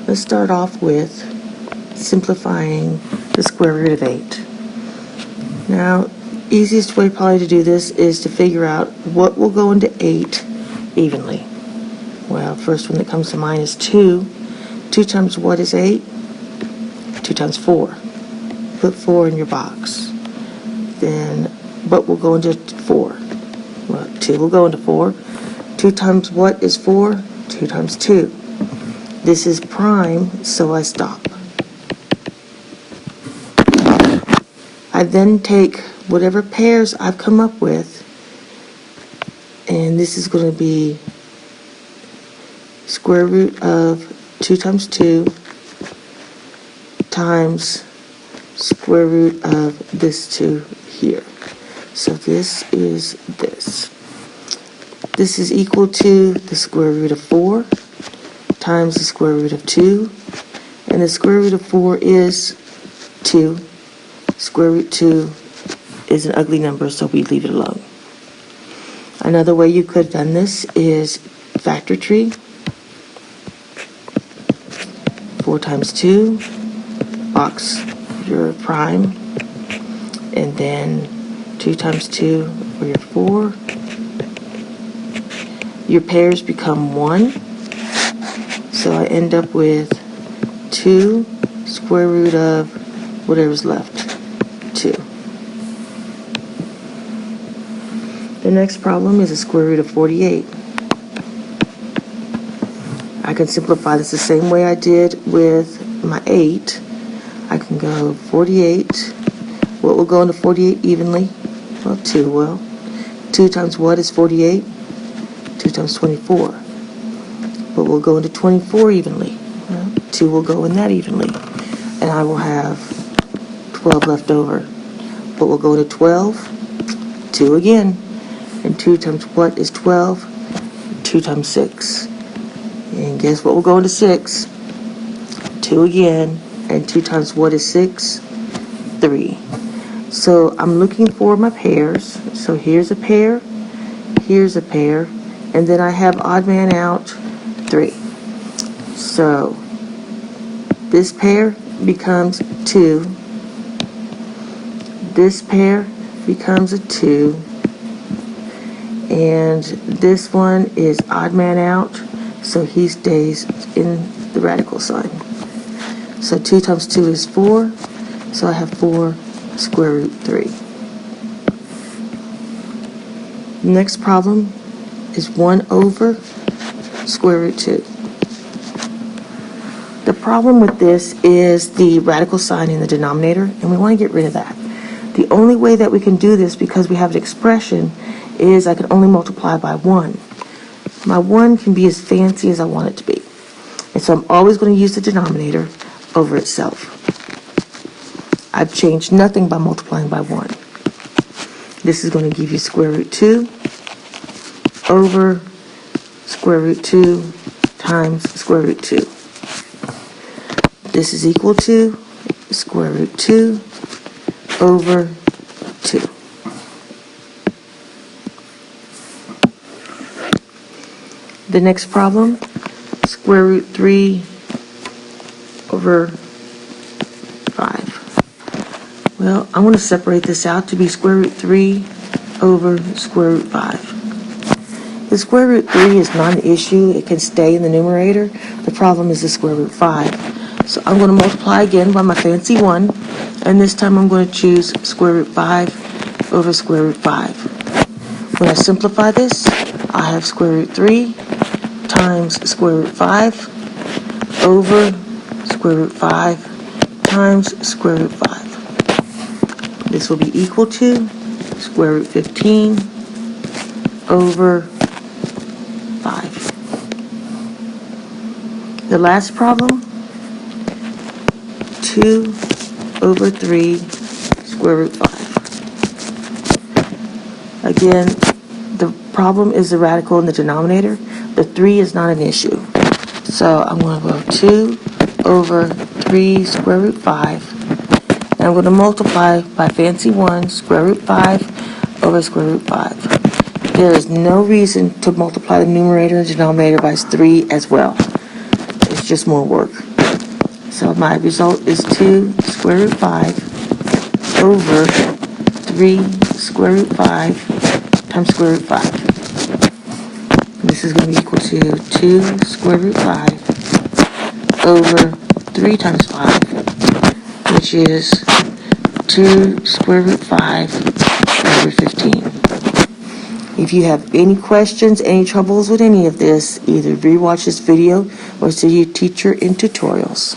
Let's start off with simplifying the square root of 8. Now, easiest way probably to do this is to figure out what will go into 8 evenly. Well, first one that comes to mind is 2. 2 times what is 8? 2 times 4. Put 4 in your box. Then what will go into 4? Well, 2 will go into 4. 2 times what is 4? 2 times 2. This is prime, so I stop. I then take whatever pairs I've come up with, and this is going to be square root of 2 times 2 times square root of this 2 here. So this is this. This is equal to the square root of 4 times the square root of 2. And the square root of 4 is 2. Square root 2 is an ugly number, so we leave it alone. Another way you could have done this is factor tree. 4 times 2, box your prime, and then 2 times 2 for your 4. Your pairs become 1, so I end up with 2 square root of whatever's left, 2. The next problem is a square root of 48. I can simplify this the same way I did with my 8. I can go 48. What will go into 48 evenly? Well, 2 will. 2 times what is 48? 2 times 24. What will go into 24 evenly? Well, 2 will go in that evenly. And I will have 12 left over. What will go into 12? 2 again. And 2 times what is 12? 2 times 6. And guess what will go into 6? 2 again. And 2 times what is 6? 3. So I'm looking for my pairs. So here's a pair, here's a pair, and then I have odd man out 3. So this pair becomes 2. This pair becomes a 2. And this one is odd man out, so he stays in the radical sign. So 2 times 2 is 4, so I have 4 square root 3. The next problem is 1 over square root 2. The problem with this is the radical sign in the denominator, and we want to get rid of that. The only way that we can do this, because we have an expression, is I can only multiply by 1. My 1 can be as fancy as I want it to be. And so I'm always going to use the denominator over itself. I've changed nothing by multiplying by 1. This is going to give you square root 2 over square root 2 times square root 2. This is equal to square root 2 over 2. The next problem, square root 3 over 5. Well, I want to separate this out to be square root 3 over square root 5. The square root 3 is not an issue. It can stay in the numerator. The problem is the square root 5. So I'm going to multiply again by my fancy 1, and this time I'm going to choose square root 5 over square root 5. When I simplify this, I have square root 3 times square root 5 over square root 5 times square root 5. This will be equal to square root 15 over 5. The last problem, 2 over 3 square root 5. Again, the problem is the radical in the denominator. The 3 is not an issue. So I'm going to go 2 over 3 square root 5. And I'm going to multiply by fancy 1 square root 5 over square root 5. There is no reason to multiply the numerator and denominator by 3 as well. it's just more work. So my result is 2 square root 5 over 3 square root 5 times square root 5. And this is going to be equal to 2 square root 5 over 3 times 5, which is 2 square root 5 over 15. If you have any questions, any troubles with any of this, either rewatch this video or see your teacher in tutorials.